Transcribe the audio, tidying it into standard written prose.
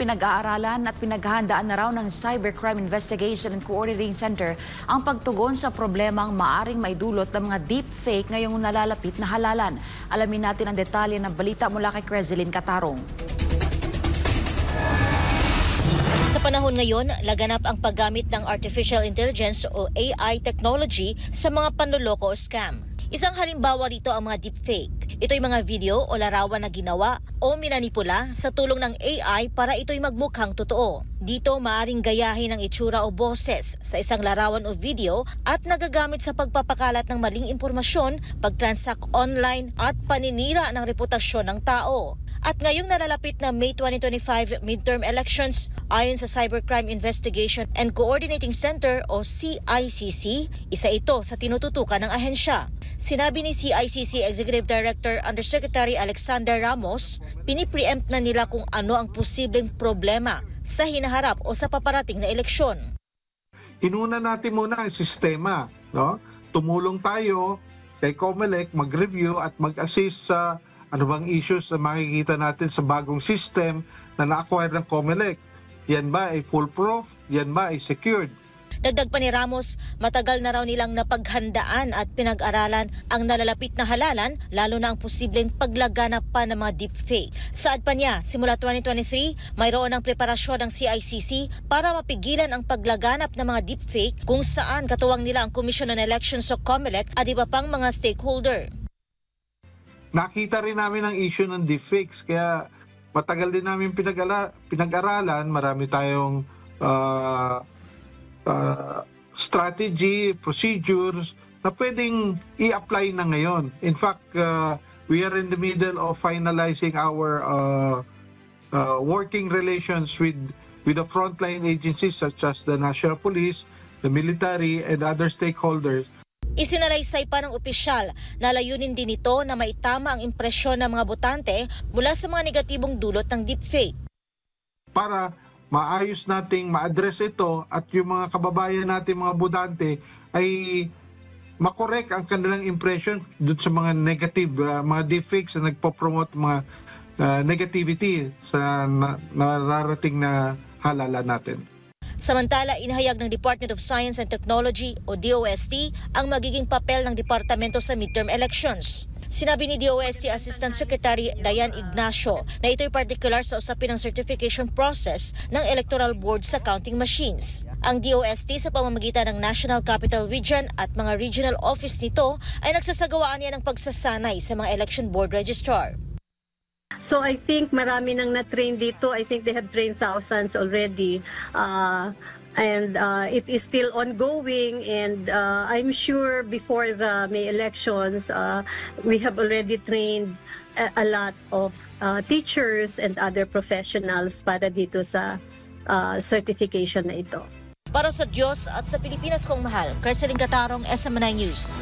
Pinag-aaralan at pinaghahandaan na raw ng Cybercrime Investigation and Coordinating Center ang pagtugon sa problemang maaring maidulot ng mga deepfake ngayong nalalapit na halalan. Alamin natin ang detalye ng balita mula kay Crezeline Catarong. Sa panahon ngayon, laganap ang paggamit ng Artificial Intelligence o AI technology sa mga panloloko o scam. Isang halimbawa rito ang mga deepfake. Ito'y mga video o larawan na ginawa o minanipula sa tulong ng AI para ito'y magmukhang totoo. Dito maaring gayahin ang itsura o boses sa isang larawan o video at nagagamit sa pagpapakalat ng maling impormasyon, pagtransact online at paninira ng reputasyon ng tao. At ngayong nalalapit na May 2025 midterm elections, ayon sa Cybercrime Investigation and Coordinating Center o CICC, isa ito sa tinututukan ng ahensya. Sinabi ni CICC Executive Director Undersecretary Alexander Ramos, pinipreempt na nila kung ano ang posibleng problema sa hinaharap o sa paparating na eleksyon. Inuna natin muna ang sistema, no? Tumulong tayo kay COMELEC mag-review at mag-assist sa ano bang issues na makikita natin sa bagong system na na-acquire ng COMELEC. Yan ba ay foolproof? Yan ba ay secured? Dagdag pa ni Ramos, matagal na raw nilang napaghandaan at pinag-aralan ang nalalapit na halalan, lalo na ang posibleng paglaganap pa ng mga deepfake. Saad pa niya, simula 2023, mayroon ang preparasyon ng CICC para mapigilan ang paglaganap ng mga deepfake kung saan katuwang nila ang Commission on Elections o COMELEC at iba pang mga stakeholder. Nakita rin namin ang issue ng deepfakes, kaya matagal din namin pinag-aralan. Marami tayong strategy, procedures na pwedeng i-apply na ngayon. In fact, we are in the middle of finalizing our working relations with the frontline agencies such as the National Police, the military, and other stakeholders. Isinalaysay pa ng opisyal na layunin din ito na maitama ang impresyon ng mga botante mula sa mga negatibong dulot ng deepfake. Para maayos nating ma-address ito at yung mga kababayan natin, mga botante, ay makorek ang kanilang impression dun sa mga negative, mga deepfakes na nagpo-promote mga negativity sa nararating na halalan natin. Samantala, inahayag ng Department of Science and Technology o DOST ang magiging papel ng departamento sa midterm elections. Sinabi ni DOST Assistant Secretary Diane Ignacio na ito'y particular sa usapin ng certification process ng Electoral Board sa counting machines. Ang DOST sa pamamagitan ng National Capital Region at mga regional office nito ay nagsasagawaan niya ng pagsasanay sa mga election board registrar. So I think marami nang na-train dito. I think they have trained thousands already. And it is still ongoing, and I'm sure before the May elections, we have already trained a lot of teachers and other professionals para dito sa certification na ito. Para sa Diyos at sa Pilipinas kong mahal, Crezeline Catarong, SMNI News.